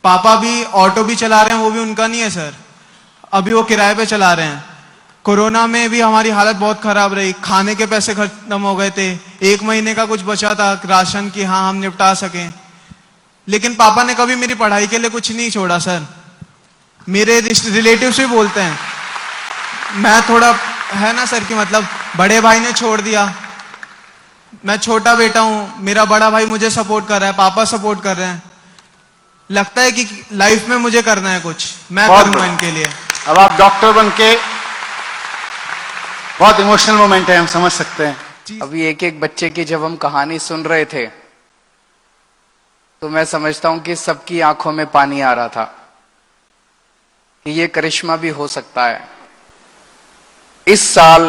पापा भी ऑटो भी चला रहे हैं, वो भी उनका नहीं है सर, अभी वो किराए पे चला रहे हैं। कोरोना में भी हमारी हालत बहुत खराब रही, खाने के पैसे खत्म हो गए थे, 1 महीने का कुछ बचा था राशन की, हाँ हम निपटा सकें। लेकिन पापा ने कभी मेरी पढ़ाई के लिए कुछ नहीं छोड़ा सर। मेरे रिलेटिव्स भी बोलते हैं, मैं थोड़ा है ना सर कि मतलब बड़े भाई ने छोड़ दिया, मैं छोटा बेटा हूं, मेरा बड़ा भाई मुझे सपोर्ट कर रहा है, पापा सपोर्ट कर रहे हैं। लगता है कि लाइफ में मुझे करना है कुछ, मैं करूंगा इनके लिए। अब आप डॉक्टर बनके, बहुत इमोशनल मोमेंट है, हम समझ सकते हैं। अभी एक एक बच्चे की जब हम कहानी सुन रहे थे तो मैं समझता हूं कि सबकी आंखों में पानी आ रहा था कि ये करिश्मा भी हो सकता है। इस साल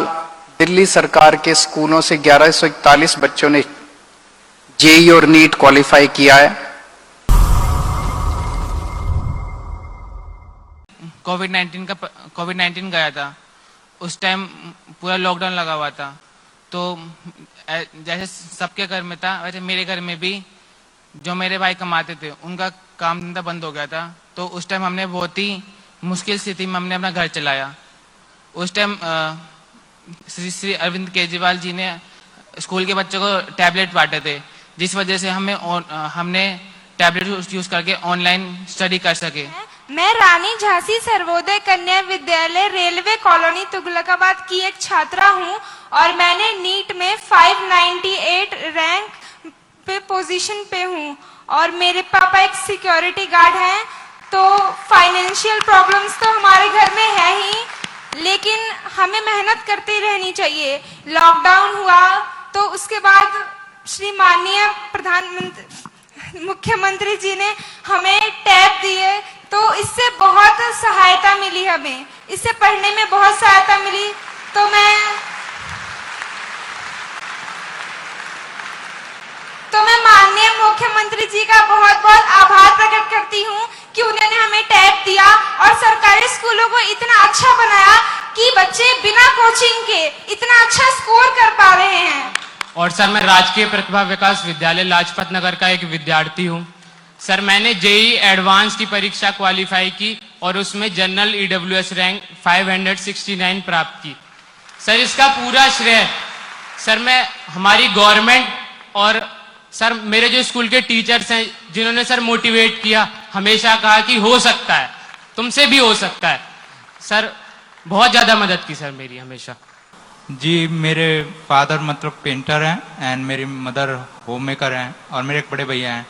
दिल्ली सरकार के स्कूलों से 1141 बच्चों ने जेईई और नीट क्वालिफाई किया है। कोविड-19 गया था, उस टाइम पूरा लॉकडाउन लगा हुआ था, तो जैसे सबके घर में था वैसे मेरे घर में भी जो मेरे भाई कमाते थे उनका काम धंधा बंद हो गया था। तो उस टाइम हमने बहुत ही मुश्किल स्थिति में हमने अपना घर चलाया। उस टाइम श्री अरविंद केजरीवाल जी ने स्कूल के बच्चों को टैबलेट बांटे थे, जिस वजह से हमने टैबलेट यूज करके ऑनलाइन स्टडी कर सके। मैं रानी झांसी सर्वोदय कन्या विद्यालय रेलवे कॉलोनी तुगलकाबाद की एक छात्रा हूं और मैंने नीट में 598 रैंक पे पोजीशन पे हूं और मेरे पापा एक सिक्योरिटी गार्ड हैं। तो फाइनेंशियल प्रॉब्लम्स तो हमारे घर में है ही, लेकिन हमें मेहनत करती रहनी चाहिए। लॉकडाउन हुआ तो उसके बाद श्री माननीय प्रधानमंत्री मुख्यमंत्री जी ने हमें टैब दिए, तो इससे बहुत सहायता मिली, हमें इससे पढ़ने में बहुत सहायता मिली। तो मैं माननीय मुख्यमंत्री जी का बहुत बहुत आभार प्रकट करती हूँ कि उन्होंने हमें टैब दिया और सरकारी स्कूलों को इतना अच्छा बनाया कि बच्चे बिना कोचिंग के इतना अच्छा स्कोर कर पा रहे हैं। और सर, मैं राजकीय प्रतिभा विकास विद्यालय लाजपत नगर का एक विद्यार्थी हूँ। सर, मैंने जेईई एडवांस की परीक्षा क्वालिफाई की और उसमें जनरल ईडब्ल्यूएस रैंक 569 प्राप्त की। सर, इसका पूरा श्रेय सर मैं हमारी गवर्नमेंट और सर मेरे जो स्कूल के टीचर्स हैं जिन्होंने सर मोटिवेट किया, हमेशा कहा कि हो सकता है, तुमसे भी हो सकता है। सर बहुत ज्यादा मदद की सर मेरी हमेशा। जी, मेरे फादर मतलब पेंटर हैं एंड मेरी मदर होम मेकर हैं और मेरे एक बड़े भैया हैं।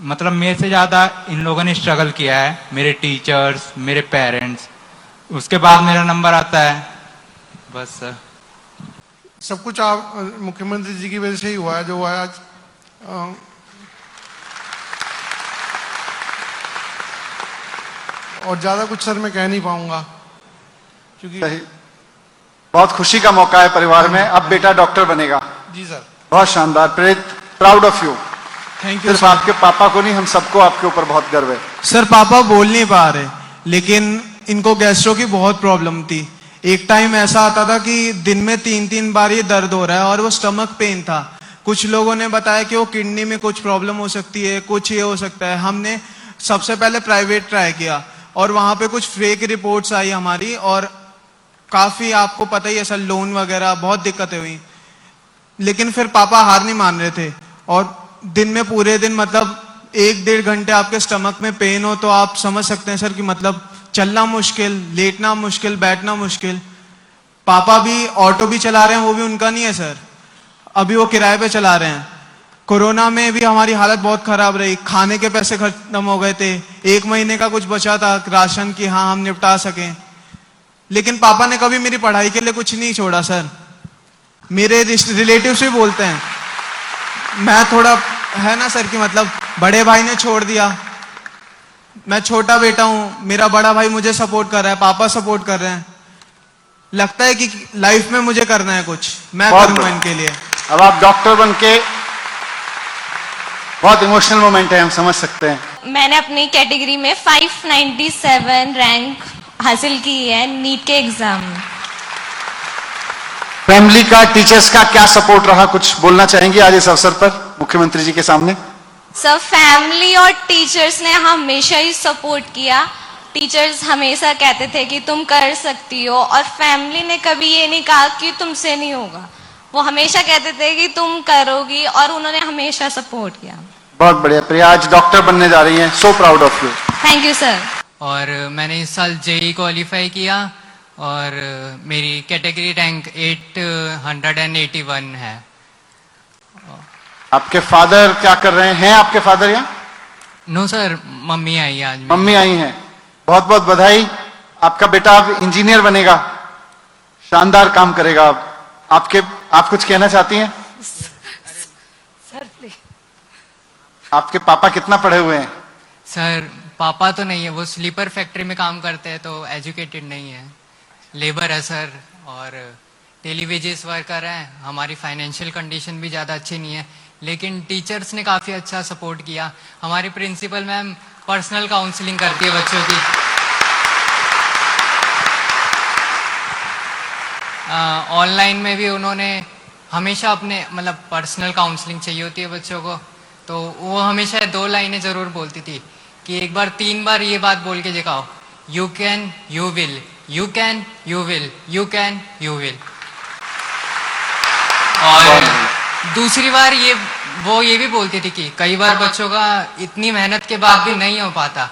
मतलब मेरे से ज़्यादा इन लोगों ने स्ट्रगल किया है, मेरे टीचर्स, मेरे पेरेंट्स, उसके बाद मेरा नंबर आता है। बस सर, सब कुछ आप मुख्यमंत्री जी की वजह से ही हुआ है जो हुआ है आज। और ज़्यादा कुछ सर मैं कह नहीं पाऊंगा क्योंकि बहुत खुशी का मौका है परिवार में। अब बेटा डॉक्टर बनेगा। जी सर, बहुत शानदार, प्रेरित, proud of you. Thank you. सिर्फ आपके पापा को नहीं, हम सबको आपके ऊपर बहुत गर्व है। सर, पापा बोल नहीं पा रहे, लेकिन इनको गैस्ट्रो की बहुत प्रॉब्लम थी। एक टाइम ऐसा आता था कि दिन में 3-3 बार ये दर्द हो रहा है और वो स्टमक पेन था। कुछ लोगों ने बताया कि वो किडनी में कुछ प्रॉब्लम हो सकती है, कुछ ये हो सकता है। हमने सबसे पहले प्राइवेट ट्राई किया और वहां पे कुछ फेक रिपोर्ट्स आई हमारी और काफी आपको पता ही है सर, लोन वगैरह बहुत दिक्कतें हुई। लेकिन फिर पापा हार नहीं मान रहे थे और दिन में पूरे दिन मतलब 1-1.5 घंटे आपके स्टमक में पेन हो तो आप समझ सकते हैं सर कि मतलब चलना मुश्किल, लेटना मुश्किल, बैठना मुश्किल। पापा भी ऑटो भी चला रहे हैं, वो भी उनका नहीं है सर, अभी वो किराए पे चला रहे हैं। कोरोना में भी हमारी हालत बहुत खराब रही, खाने के पैसे खत्म हो गए थे, 1 महीने का कुछ बचा था राशन की, हाँ हम निपटा सकें। लेकिन पापा ने कभी मेरी पढ़ाई के लिए कुछ नहीं छोड़ा सर। मेरे रिलेटिव्स भी बोलते हैं, मैं थोड़ा है ना सर कि मतलब बड़े भाई ने छोड़ दिया, मैं छोटा बेटा हूं, मेरा बड़ा भाई मुझे सपोर्ट कर रहा है, पापा सपोर्ट कर रहे हैं। लगता है कि लाइफ में मुझे करना है कुछ, मैं करूंगा इनके लिए। अब आप डॉक्टर बनके, बहुत इमोशनल मोमेंट है, हम समझ सकते हैं। मैंने अपनी कैटेगरी में 597 रैंक हासिल की है नीट के एग्जाम में। फैमिली का, टीचर्स का क्या सपोर्ट रहा, कुछ बोलना चाहेंगे आज इस अवसर पर मुख्यमंत्री जी के सामने? सब फैमिली और टीचर्स ने हमेशा ही सपोर्ट किया। टीचर्स हमेशा कहते थे कि तुम कर सकती हो, और फैमिली ने कभी ये नहीं कहा कि तुमसे नहीं होगा। वो हमेशा कहते थे कि तुम करोगी, और उन्होंने हमेशा सपोर्ट किया। बहुत बढ़िया प्रिया, आज डॉक्टर बनने जा रही हैं, so proud of you. Thank you sir. और मैंने इस साल जेई क्वालिफाई किया और मेरी कैटेगरी रैंक 881 है। आपके फादर क्या कर रहे हैं? आपके फादर यहाँ? नो सर, मम्मी आई है आज। मम्मी आई हैं, बहुत बहुत बधाई। आपका बेटा अब इंजीनियर बनेगा, शानदार काम करेगा। आप कुछ कहना चाहती हैं? Sir please. आपके पापा कितना पढ़े हुए हैं? सर पापा तो नहीं है, वो स्लीपर फैक्ट्री में काम करते हैं, तो एजुकेटेड नहीं है, लेबर है सर, और डेली वेजेस वर्कर है। हमारी फाइनेंशियल कंडीशन भी ज़्यादा अच्छी नहीं है, लेकिन टीचर्स ने काफ़ी अच्छा सपोर्ट किया। हमारी प्रिंसिपल मैम पर्सनल काउंसलिंग करती है बच्चों की। ऑनलाइन में भी उन्होंने हमेशा अपने मतलब पर्सनल काउंसलिंग चाहिए होती है बच्चों को, तो वो हमेशा 2 लाइनें ज़रूर बोलती थी कि एक बार 3 बार ये बात बोल के दिखाओ, you can you will, you can you will, you can you will. और दूसरी बार वो ये भी बोलती थी कि कई बार बच्चों का इतनी मेहनत के बाद भी नहीं हो पाता,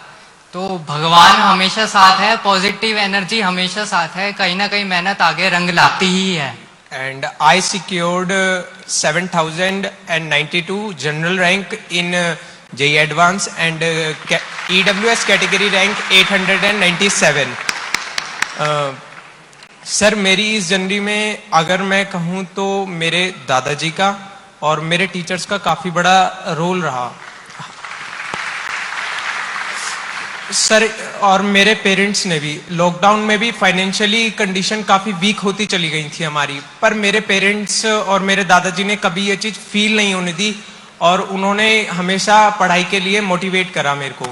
तो भगवान हमेशा साथ है, पॉजिटिव एनर्जी हमेशा साथ है, कहीं ना कहीं मेहनत आगे रंग लाती ही है। And I secured 7,092 general rank in JEE Advance and EWS category rank 897. Sir मेरी इस जर्नी में अगर मैं कहूँ तो मेरे दादाजी का और मेरे टीचर्स का काफी बड़ा रोल रहा सर, और मेरे पेरेंट्स ने भी। लॉकडाउन में भी फाइनेंशियली कंडीशन काफी वीक होती चली गई थी हमारी, पर मेरे पेरेंट्स और मेरे दादाजी ने कभी ये चीज फील नहीं होने दी, और उन्होंने हमेशा पढ़ाई के लिए मोटिवेट करा मेरे को।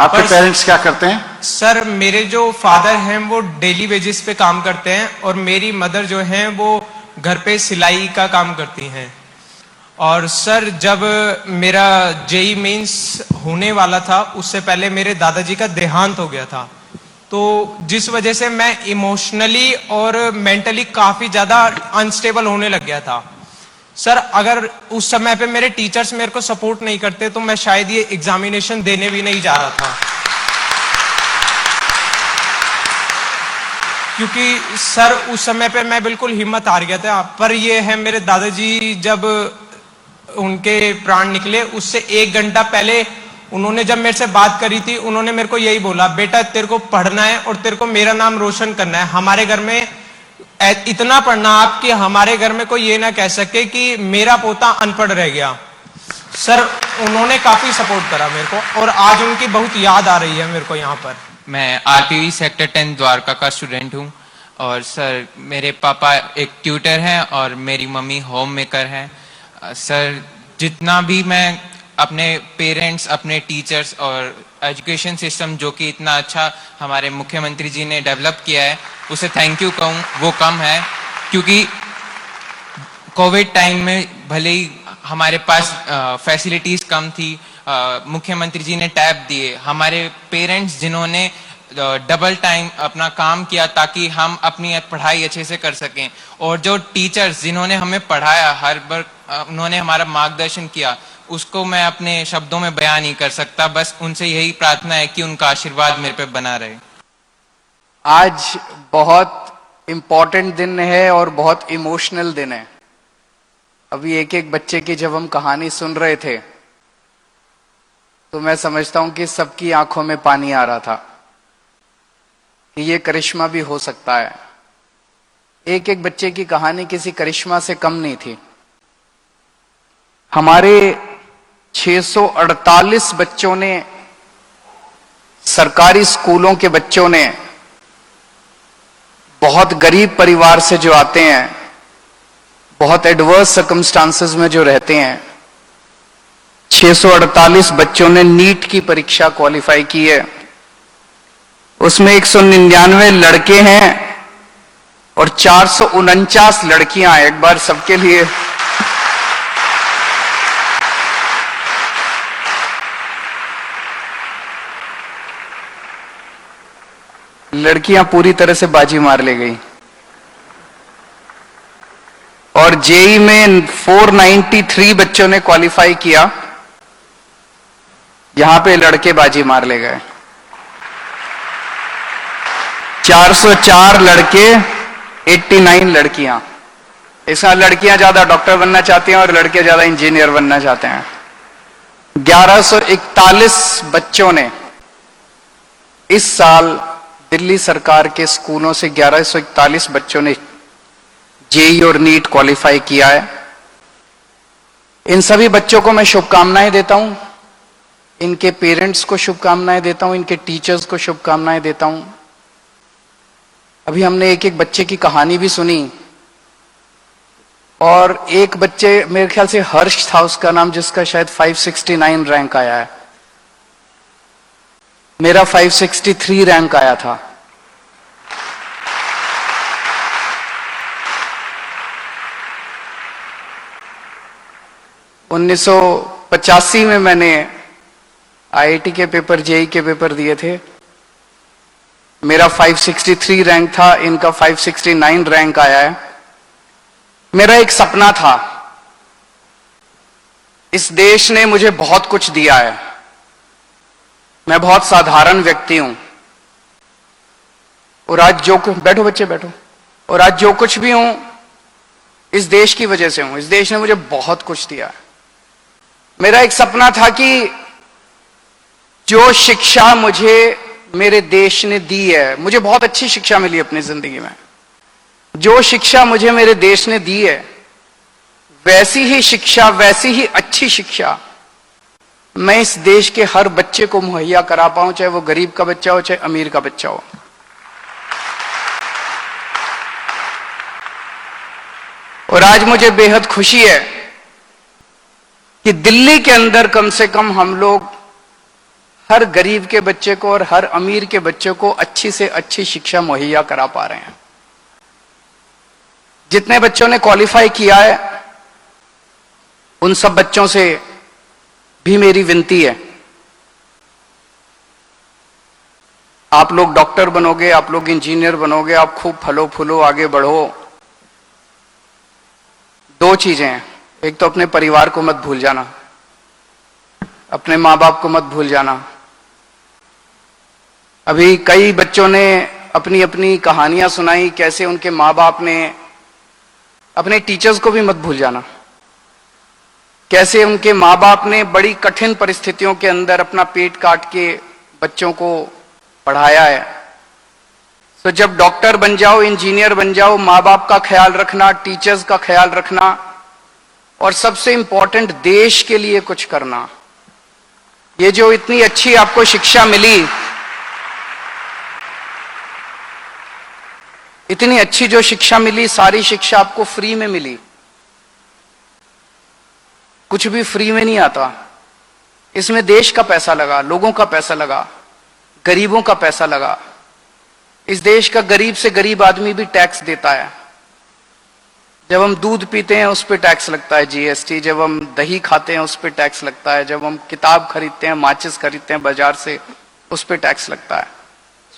आपके पेरेंट्स क्या करते हैं? सर मेरे जो फादर हैं वो डेली वेजेस पे काम करते हैं, और मेरी मदर जो हैं वो घर पे सिलाई का काम करती हैं। और सर जब मेरा जेई मेंस होने वाला था उससे पहले मेरे दादाजी का देहांत हो गया था, तो जिस वजह से मैं इमोशनली और मेंटली काफी ज्यादा अनस्टेबल होने लग गया था। सर अगर उस समय पे मेरे टीचर्स मेरे को सपोर्ट नहीं करते तो मैं शायद ये एग्जामिनेशन देने भी नहीं जा रहा था, क्योंकि सर उस समय पे मैं बिल्कुल हिम्मत हार गया था। पर ये है मेरे दादाजी जब उनके प्राण निकले उससे 1 घंटा पहले उन्होंने जब मेरे से बात करी थी, उन्होंने मेरे को यही बोला, बेटा तेरे को पढ़ना है और तेरे को मेरा नाम रोशन करना है। हमारे घर में इतना पढ़ना आप कि हमारे घर में कोई ये ना कह सके कि मेरा पोता अनपढ़ रह गया। सर उन्होंने काफी सपोर्ट करा मेरे को, और आज उनकी बहुत याद आ रही है मेरे को यहाँ पर। मैं आरटीवी सेक्टर 10 द्वारका का स्टूडेंट हूँ, और सर मेरे पापा एक ट्यूटर हैं और मेरी मम्मी होम मेकर हैं। सर जितना भी मैं अपने पेरेंट्स, अपने टीचर्स और एजुकेशन सिस्टम जो कि इतना अच्छा हमारे मुख्यमंत्री जी ने डेवलप किया है, उसे थैंक यू कहूँ वो कम है, क्योंकि कोविड टाइम में भले ही हमारे पास फैसिलिटीज कम थी, मुख्यमंत्री जी ने टैब दिए। हमारे पेरेंट्स जिन्होंने डबल टाइम अपना काम किया ताकि हम अपनी पढ़ाई अच्छे से कर सकें, और जो टीचर्स जिन्होंने हमें पढ़ाया, हर बार उन्होंने हमारा मार्गदर्शन किया, उसको मैं अपने शब्दों में बयान नहीं कर सकता। बस उनसे यही प्रार्थना है कि उनका आशीर्वाद मेरे पे बना रहे। आज बहुत इम्पोर्टेंट दिन है और बहुत इमोशनल दिन है। अभी एक बच्चे की जब हम कहानी सुन रहे थे तो मैं समझता हूं कि सबकी आंखों में पानी आ रहा था कि ये करिश्मा भी हो सकता है। एक बच्चे की कहानी किसी करिश्मा से कम नहीं थी। हमारे 648 बच्चों ने, सरकारी स्कूलों के बच्चों ने, बहुत गरीब परिवार से जो आते हैं, बहुत एडवर्स सर्कमस्टांसेस में जो रहते हैं, 648 बच्चों ने नीट की परीक्षा क्वालिफाई की है। उसमें 199 लड़के हैं और 449 लड़कियां हैं। एक बार सबके लिए लड़कियां पूरी तरह से बाजी मार ले गई और जेई में 493 बच्चों ने क्वालिफाई किया, यहां पे लड़के बाजी मार ले गए। 404 लड़के, 89 लड़कियां। इसमें लड़कियां ज्यादा डॉक्टर बनना चाहती हैं और लड़के ज्यादा इंजीनियर बनना चाहते हैं। 1141 बच्चों ने इस साल दिल्ली सरकार के स्कूलों से 1141 बच्चों ने जेई और नीट क्वालिफाई किया है। इन सभी बच्चों को मैं शुभकामनाएं देता हूं, इनके पेरेंट्स को शुभकामनाएं देता हूं, इनके टीचर्स को शुभकामनाएं देता हूं। अभी हमने एक एक बच्चे की कहानी भी सुनी और एक बच्चे, मेरे ख्याल से हर्ष था उसका नाम, जिसका शायद 569 रैंक आया है। मेरा 563 रैंक आया था। उन्नीस सौ 85 में मैंने आईआईटी के पेपर, जेई के पेपर दिए थे। मेरा 563 रैंक था, इनका 569 रैंक आया है। मेरा एक सपना था, इस देश ने मुझे बहुत कुछ दिया है, मैं बहुत साधारण व्यक्ति हूं और आज जो कुछ, बैठो बच्चे बैठो, और आज जो कुछ भी हूं इस देश की वजह से हूं। इस देश ने मुझे बहुत कुछ दिया है। मेरा एक सपना था कि जो शिक्षा मुझे मेरे देश ने दी है, मुझे बहुत अच्छी शिक्षा मिली अपनी जिंदगी में, जो शिक्षा मुझे मेरे देश ने दी है वैसी ही शिक्षा, वैसी ही अच्छी शिक्षा मैं इस देश के हर बच्चे को मुहैया करा पाऊं, चाहे वो गरीब का बच्चा हो चाहे अमीर का बच्चा हो। और आज मुझे बेहद खुशी है कि दिल्ली के अंदर कम से कम हम लोग हर गरीब के बच्चे को और हर अमीर के बच्चे को अच्छी से अच्छी शिक्षा मुहैया करा पा रहे हैं। जितने बच्चों ने क्वालिफाई किया है उन सब बच्चों से भी मेरी विनती है, आप लोग डॉक्टर बनोगे, आप लोग इंजीनियर बनोगे, आप खूब फलो फूलो आगे बढ़ो। दो चीजें हैं, एक तो अपने परिवार को मत भूल जाना, अपने माँ बाप को मत भूल जाना। अभी कई बच्चों ने अपनी अपनी कहानियां सुनाई, कैसे उनके माँ बाप ने, अपने टीचर्स को भी मत भूल जाना, कैसे उनके माँ बाप ने बड़ी कठिन परिस्थितियों के अंदर अपना पेट काट के बच्चों को पढ़ाया है। तो जब डॉक्टर बन जाओ, इंजीनियर बन जाओ, माँ बाप का ख्याल रखना, टीचर्स का ख्याल रखना और सबसे इंपॉर्टेंट देश के लिए कुछ करना। ये जो इतनी अच्छी आपको शिक्षा मिली, इतनी अच्छी जो शिक्षा मिली, सारी शिक्षा आपको फ्री में मिली। कुछ भी फ्री में नहीं आता, इसमें देश का पैसा लगा, लोगों का पैसा लगा, गरीबों का पैसा लगा। इस देश का गरीब से गरीब आदमी भी टैक्स देता है। जब हम दूध पीते हैं उस पर टैक्स लगता है, जीएसटी। जब हम दही खाते हैं उस पर टैक्स लगता है। जब हम किताब खरीदते हैं, माचिस खरीदते हैं बाजार से, उस पर टैक्स लगता है।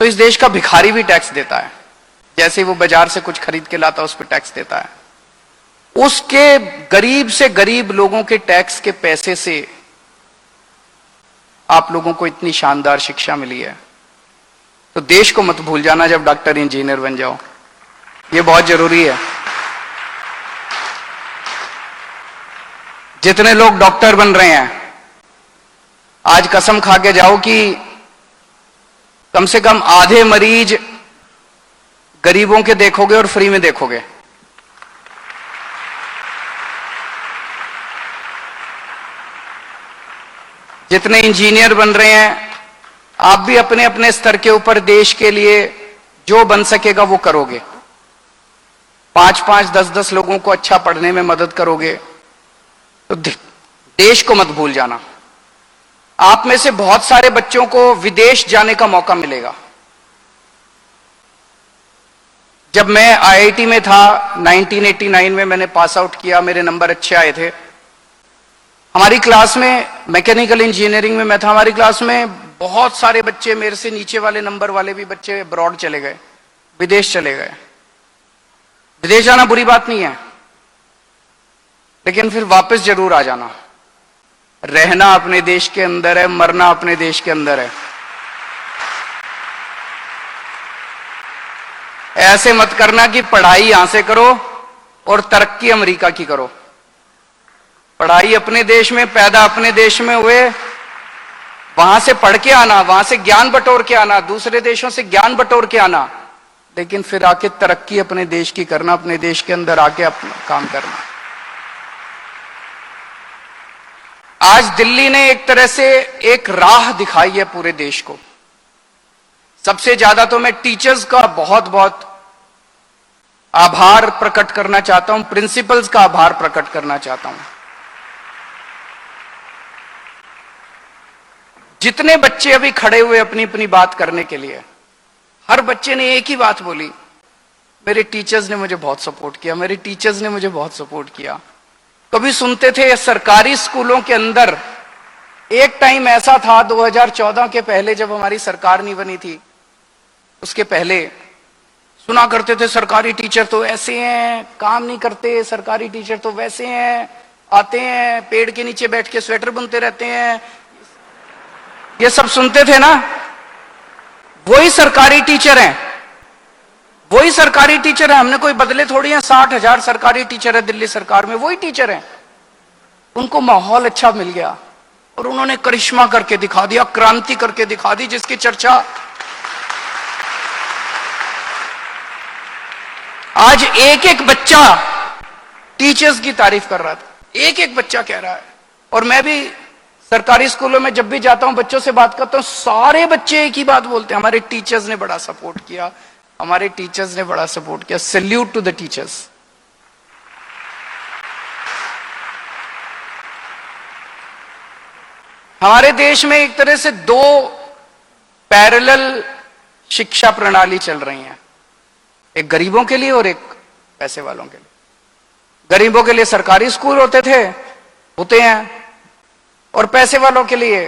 तो इस देश का भिखारी भी टैक्स देता है, जैसे वो बाजार से कुछ खरीद के लाता है उस पर टैक्स देता है। उसके गरीब से गरीब लोगों के टैक्स के पैसे से आप लोगों को इतनी शानदार शिक्षा मिली है। तो देश को मत भूल जाना जब डॉक्टर इंजीनियर बन जाओ, ये बहुत जरूरी है। जितने लोग डॉक्टर बन रहे हैं, आज कसम खा के जाओ कि कम से कम आधे मरीज गरीबों के देखोगे और फ्री में देखोगे। जितने इंजीनियर बन रहे हैं, आप भी अपने अपने स्तर के ऊपर देश के लिए जो बन सकेगा वो करोगे। 5-5, 10-10 लोगों को अच्छा पढ़ने में मदद करोगे। तो देश को मत भूल जाना। आप में से बहुत सारे बच्चों को विदेश जाने का मौका मिलेगा। जब मैं आईआईटी में था 1989 में, मैंने पास आउट किया, मेरे नंबर अच्छे आए थे। हमारी क्लास में, मैकेनिकल इंजीनियरिंग में मैं था, हमारी क्लास में बहुत सारे बच्चे मेरे से नीचे वाले नंबर वाले भी बच्चे अब्रॉड चले गए, विदेश चले गए। विदेश जाना बुरी बात नहीं है, लेकिन फिर वापस जरूर आ जाना। रहना अपने देश के अंदर है, मरना अपने देश के अंदर है। ऐसे मत करना कि पढ़ाई यहां से करो और तरक्की अमेरिका की करो। पढ़ाई अपने देश में, पैदा अपने देश में हुए, वहां से पढ़ के आना, वहां से ज्ञान बटोर के आना, दूसरे देशों से ज्ञान बटोर के आना, लेकिन फिर आके तरक्की अपने देश की करना, अपने देश के अंदर आके अपना काम करना। आज दिल्ली ने एक तरह से एक राह दिखाई है पूरे देश को। सबसे ज्यादा तो मैं टीचर्स का बहुत बहुत आभार प्रकट करना चाहता हूं, प्रिंसिपल्स का आभार प्रकट करना चाहता हूं। जितने बच्चे अभी खड़े हुए अपनी अपनी बात करने के लिए, हर बच्चे ने एक ही बात बोली, मेरे टीचर्स ने मुझे बहुत सपोर्ट किया, मेरे टीचर्स ने मुझे बहुत सपोर्ट किया। कभी सुनते थे सरकारी स्कूलों के अंदर, एक टाइम ऐसा था 2014 के पहले जब हमारी सरकार नहीं बनी थी, उसके पहले सुना करते थे सरकारी टीचर तो ऐसे हैं, काम नहीं करते, सरकारी टीचर तो वैसे हैं, आते हैं पेड़ के नीचे बैठ के स्वेटर बुनते रहते हैं, ये सब सुनते थे ना। वही सरकारी टीचर हैं, वही सरकारी टीचर है, हमने कोई बदले थोड़ी हैं। 60,000 सरकारी टीचर है दिल्ली सरकार में, वही टीचर हैं। उनको माहौल अच्छा मिल गया और उन्होंने करिश्मा करके दिखा दिया, क्रांति करके दिखा दी, जिसकी चर्चा आज एक एक बच्चा टीचर्स की तारीफ कर रहा था, एक एक बच्चा कह रहा है। और मैं भी सरकारी स्कूलों में जब भी जाता हूं, बच्चों से बात करता हूं, सारे बच्चे एक ही बात बोलते हैं, हमारे टीचर्स ने बड़ा सपोर्ट किया, हमारे टीचर्स ने बड़ा सपोर्ट किया। Salute to the teachers. हमारे देश में एक तरह से दो पैरेलल शिक्षा प्रणाली चल रही है, एक गरीबों के लिए और एक पैसे वालों के लिए। गरीबों के लिए सरकारी स्कूल होते हैं, और पैसे वालों के लिए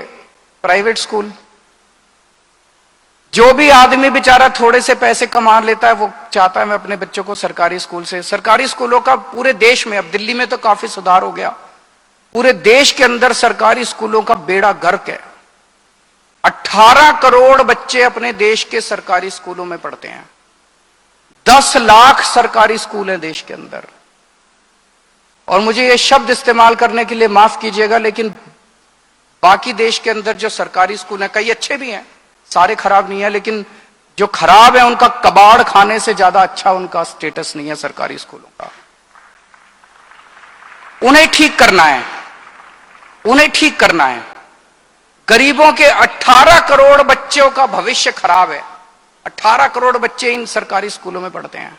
प्राइवेट स्कूल। जो भी आदमी बेचारा थोड़े से पैसे कमा लेता है, वो चाहता है मैं अपने बच्चों को सरकारी स्कूल से। सरकारी स्कूलों का पूरे देश में, अब दिल्ली में तो काफी सुधार हो गया, पूरे देश के अंदर सरकारी स्कूलों का बेड़ा गर्क है। 18 करोड़ बच्चे अपने देश के सरकारी स्कूलों में पढ़ते हैं। 10 लाख सरकारी स्कूल हैं देश के अंदर। और मुझे ये शब्द इस्तेमाल करने के लिए माफ कीजिएगा, लेकिन बाकी देश के अंदर जो सरकारी स्कूल हैं, कई अच्छे भी हैं, सारे खराब नहीं है, लेकिन जो खराब है उनका कबाड़ खाने से ज्यादा अच्छा उनका स्टेटस नहीं है सरकारी स्कूलों का। उन्हें ठीक करना है, उन्हें ठीक करना है। गरीबों के 18 करोड़ बच्चों का भविष्य खराब है। 18 करोड़ बच्चे इन सरकारी स्कूलों में पढ़ते हैं।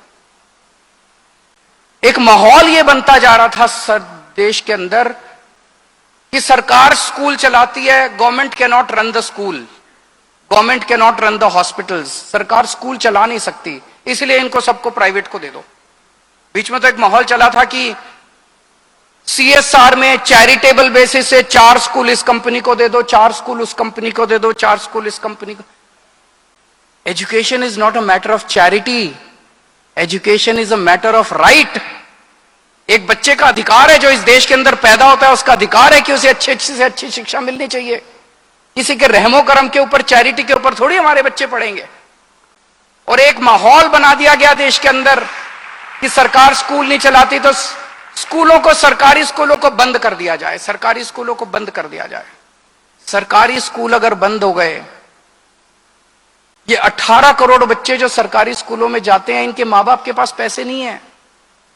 एक माहौल यह बनता जा रहा था देश के अंदर कि सरकार स्कूल चलाती है, government can not run the school, government can not run the hospitals. सरकार स्कूल चला नहीं सकती, इसलिए इनको सबको प्राइवेट को दे दो। बीच में तो एक माहौल चला था कि CSR में चैरिटेबल बेसिस से 4 स्कूल इस कंपनी को दे दो, 4 स्कूल उस कंपनी को दे दो, 4 स्कूल इस कंपनी को। Education is not a matter of charity, education is a matter of right. एक बच्चे का अधिकार है, जो इस देश के अंदर पैदा होता है, उसका अधिकार है कि उसे अच्छी से अच्छी शिक्षा मिलनी चाहिए। किसी के रहमो करम के ऊपर, चैरिटी के ऊपर थोड़ी हमारे बच्चे पढ़ेंगे। और एक माहौल बना दिया गया देश के अंदर कि सरकार स्कूल नहीं चलाती तो स्कूलों को, सरकारी स्कूलों को बंद कर दिया जाए, सरकारी स्कूलों को बंद कर दिया जाए। सरकारी स्कूल अगर बंद हो गए, ये 18 करोड़ बच्चे जो सरकारी स्कूलों में जाते हैं, इनके माँ बाप के पास पैसे नहीं है।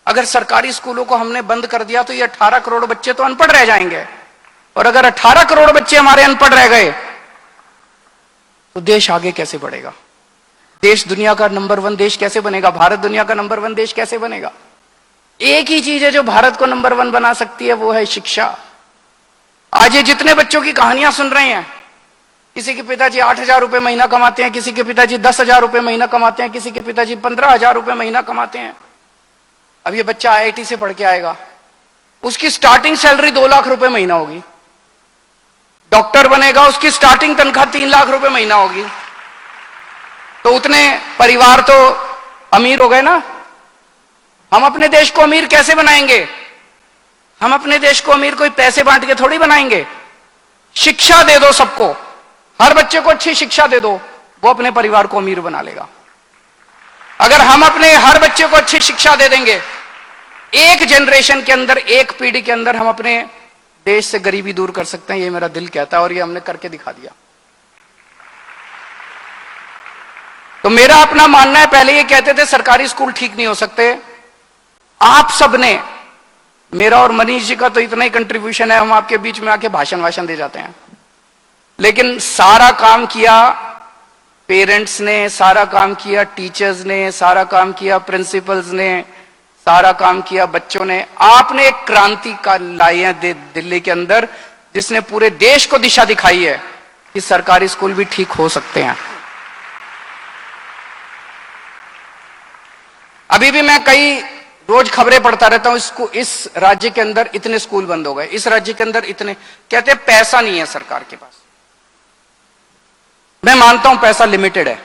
अगर सरकारी स्कूलों को हमने बंद कर दिया तो ये 18 करोड़ बच्चे तो अनपढ़ रह जाएंगे। और अगर 18 करोड़ बच्चे हमारे अनपढ़ रह गए तो देश आगे कैसे बढ़ेगा? देश दुनिया का नंबर 1 देश कैसे बनेगा? भारत दुनिया का नंबर 1 देश कैसे बनेगा? एक ही चीज है जो भारत को नंबर 1 बना सकती है, वो है शिक्षा। आज ये जितने बच्चों की कहानियां सुन रहे हैं, किसी के पिताजी 8,000 रुपए महीना कमाते हैं, किसी के पिताजी 10,000 रुपए महीना कमाते हैं, किसी के पिताजी 15,000 रुपए महीना कमाते हैं। अब ये बच्चा IIT से पढ़ के आएगा, उसकी स्टार्टिंग सैलरी 2 लाख रुपए महीना होगी। डॉक्टर बनेगा, उसकी स्टार्टिंग तनख्वाह 3 लाख रुपए महीना होगी। तो उतने परिवार तो अमीर हो गए ना। हम अपने देश को अमीर कैसे बनाएंगे? हम अपने देश को अमीर कोई पैसे बांट के थोड़ी बनाएंगे। शिक्षा दे दो सबको, हर बच्चे को अच्छी शिक्षा दे दो, वो अपने परिवार को अमीर बना लेगा। अगर हम अपने हर बच्चे को अच्छी शिक्षा दे देंगे, एक जनरेशन के अंदर, एक पीढ़ी के अंदर हम अपने देश से गरीबी दूर कर सकते हैं। ये मेरा दिल कहता है और ये हमने करके दिखा दिया। तो मेरा अपना मानना है, पहले ये कहते थे सरकारी स्कूल ठीक नहीं हो सकते। आप सबने, मेरा और मनीष जी का तो इतना ही कंट्रीब्यूशन है, हम आपके बीच में आके भाषण दे जाते हैं, लेकिन सारा काम किया पेरेंट्स ने, सारा काम किया टीचर्स ने, सारा काम किया प्रिंसिपल्स ने, सारा काम किया बच्चों ने। आपने एक क्रांति का लाई है दिल्ली के अंदर, जिसने पूरे देश को दिशा दिखाई है कि सरकारी स्कूल भी ठीक हो सकते हैं। अभी भी मैं कई रोज खबरें पढ़ता रहता हूं, इस राज्य के अंदर इतने स्कूल बंद हो गए, इस राज्य के अंदर इतने, कहते हैं पैसा नहीं है सरकार के पास। मैं मानता हूं पैसा लिमिटेड है,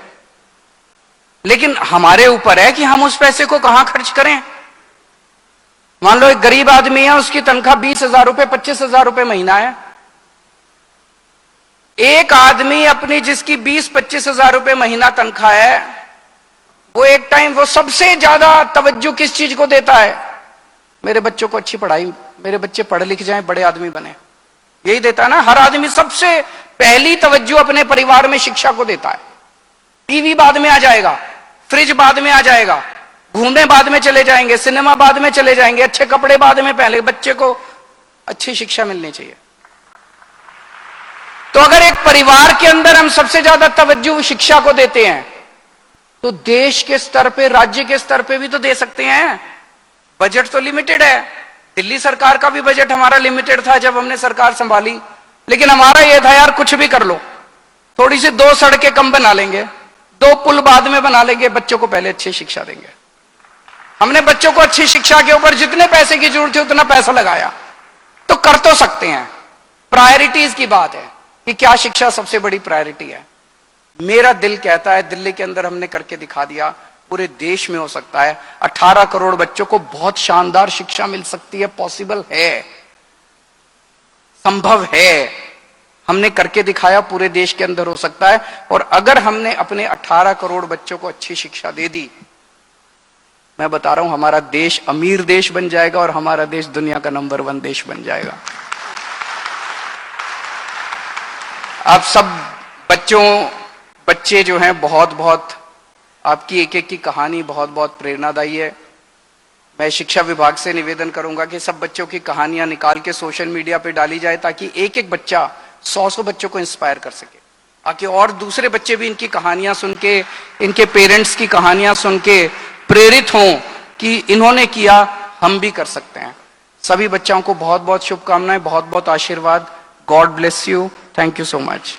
लेकिन हमारे ऊपर है कि हम उस पैसे को कहां खर्च करें। मान लो एक गरीब आदमी है, उसकी तनख्वाह 20,000 रुपए 25,000 रुपए महीना है। एक आदमी अपनी जिसकी 20-25,000 रुपए महीना तनख्वाह है, वो एक टाइम वो सबसे ज्यादा तवज्जो किस चीज को देता है? मेरे बच्चों को अच्छी पढ़ाई, मेरे बच्चे पढ़ लिख जाएं, बड़े आदमी बने, यही देता है ना। हर आदमी सबसे पहली तवज्जो अपने परिवार में शिक्षा को देता है। टीवी बाद में आ जाएगा, फ्रिज बाद में आ जाएगा, घूमने बाद में चले जाएंगे, सिनेमा बाद में चले जाएंगे, अच्छे कपड़े बाद में पहले, बच्चे को अच्छी शिक्षा मिलनी चाहिए। तो अगर एक परिवार के अंदर हम सबसे ज्यादा तवज्जो शिक्षा को देते हैं, तो देश के स्तर पे, राज्य के स्तर पे भी तो दे सकते हैं। बजट तो लिमिटेड है, दिल्ली सरकार का भी बजट हमारा लिमिटेड था जब हमने सरकार संभाली, लेकिन हमारा यह था यार कुछ भी कर लो, थोड़ी सी 2 सड़कें कम बना लेंगे, 2 पुल बाद में बना लेंगे, बच्चों को पहले अच्छी शिक्षा देंगे। हमने बच्चों को अच्छी शिक्षा के ऊपर जितने पैसे की जरूरत है उतना पैसा लगाया। तो कर तो सकते हैं, प्रायोरिटीज की बात है कि क्या शिक्षा सबसे बड़ी प्रायोरिटी है। मेरा दिल कहता है दिल्ली के अंदर हमने करके दिखा दिया, पूरे देश में हो सकता है। 18 करोड़ बच्चों को बहुत शानदार शिक्षा मिल सकती है, पॉसिबल है, संभव है। हमने करके दिखाया, पूरे देश के अंदर हो सकता है। और अगर हमने अपने 18 करोड़ बच्चों को अच्छी शिक्षा दे दी, मैं बता रहा हूं हमारा देश अमीर देश बन जाएगा और हमारा देश दुनिया का नंबर 1 देश बन जाएगा। आप सब बच्चे जो हैं, बहुत आपकी एक एक की कहानी बहुत प्रेरणादायी है। मैं शिक्षा विभाग से निवेदन करूंगा कि सब बच्चों की कहानियां निकाल के सोशल मीडिया पे डाली जाए, ताकि एक एक बच्चा 100 बच्चों को इंस्पायर कर सके, ताकि और दूसरे बच्चे भी इनकी कहानियां सुन के, इनके पेरेंट्स की कहानियां सुन के प्रेरित हों कि इन्होंने किया, हम भी कर सकते हैं। सभी बच्चों को बहुत शुभकामनाएं, बहुत आशीर्वाद। God bless you. Thank you so much.